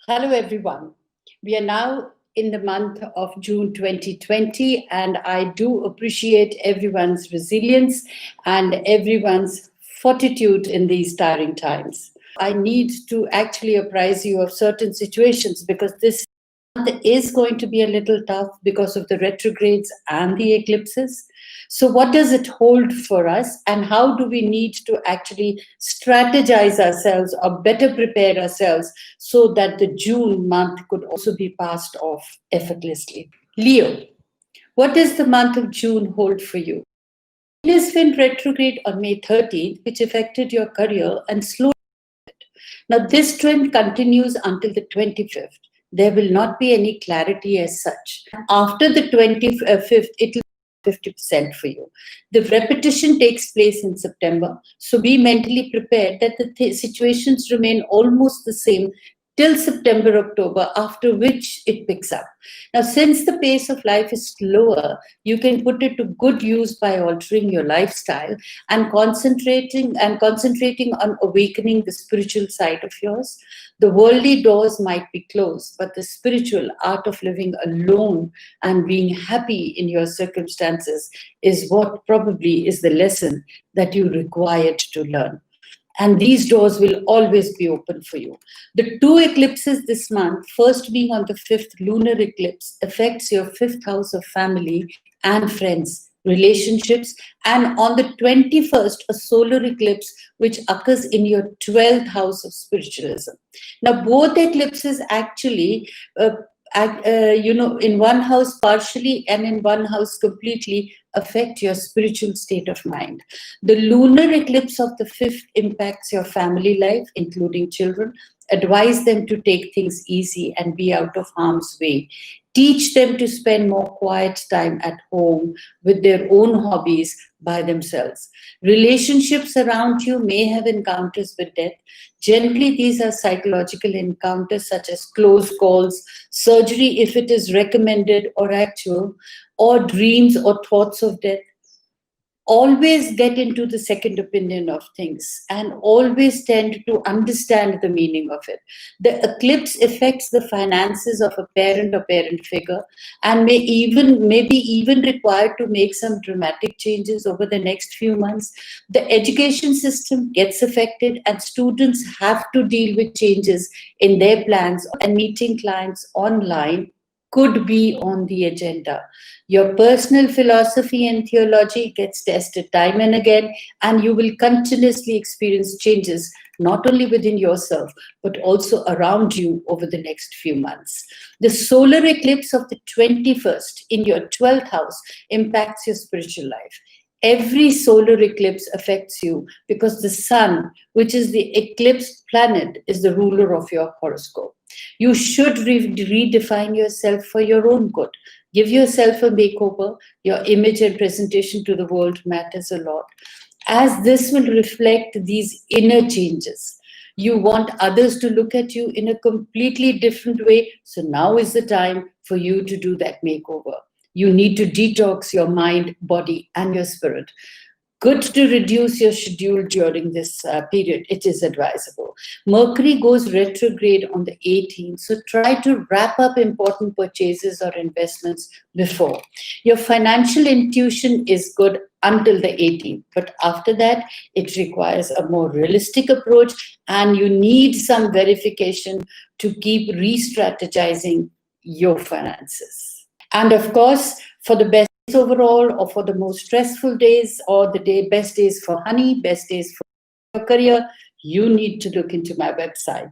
Hello, everyone. We are now in the month of June 2020, and I do appreciate everyone's resilience and everyone's fortitude in these tiring times. I need to actually apprise you of certain situations because this month is going to be a little tough because of the retrogrades and the eclipses. So, what does it hold for us, and how do we need to actually strategize ourselves or better prepare ourselves so that the June month could also be passed off effortlessly? Leo, what does the month of June hold for you? Venus went retrograde on May 13th, which affected your career and slowed. Now, this trend continues until the 25th. There will not be any clarity as such. After the 25th, it will 50% for you. The repetition takes place in September. So be mentally prepared that the situations remain almost the same till September, October, after which it picks up. Now, since the pace of life is slower, you can put it to good use by altering your lifestyle and concentrating on awakening the spiritual side of yours. The worldly doors might be closed, but the spiritual art of living alone and being happy in your circumstances is what probably is the lesson that you required to learn. And these doors will always be open for you. The two eclipses this month, first being on the 5th lunar eclipse, affects your 5th house of family and friends, relationships, and on the 21st, a solar eclipse which occurs in your 12th house of spiritualism. Now, both eclipses actually in one house partially and in one house completely affect your spiritual state of mind. The lunar eclipse of the 5th impacts your family life, including children. Advise them to take things easy and be out of harm's way. Teach them to spend more quiet time at home with their own hobbies by themselves. Relationships around you may have encounters with death. Generally, these are psychological encounters such as close calls, surgery if it is recommended or actual, or dreams or thoughts of death. Always get into the second opinion of things and always tend to understand the meaning of it. The eclipse affects the finances of a parent or parent figure and may be even required to make some dramatic changes over the next few months. The education system gets affected and students have to deal with changes in their plans, and meeting clients online could be on the agenda. Your personal philosophy and theology gets tested time and again, and you will continuously experience changes not only within yourself, but also around you over the next few months. The solar eclipse of the 21st in your 12th house impacts your spiritual life. Every solar eclipse affects you because the sun, which is the eclipsed planet, is the ruler of your horoscope. You should redefine yourself for your own good. Give yourself a makeover. Your image and presentation to the world matters a lot, as this will reflect these inner changes. You want others to look at you in a completely different way. So now is the time for you to do that makeover. You need to detox your mind, body, and your spirit. Good to reduce your schedule during this period. It is advisable. Mercury goes retrograde on the 18th, so try to wrap up important purchases or investments before. Your financial intuition is good until the 18th, but after that, it requires a more realistic approach, and you need some verification to keep re-strategizing your finances. And of course, for the best overall, or for the most stressful days, or the best days for honey, best days for your career, you need to look into my website.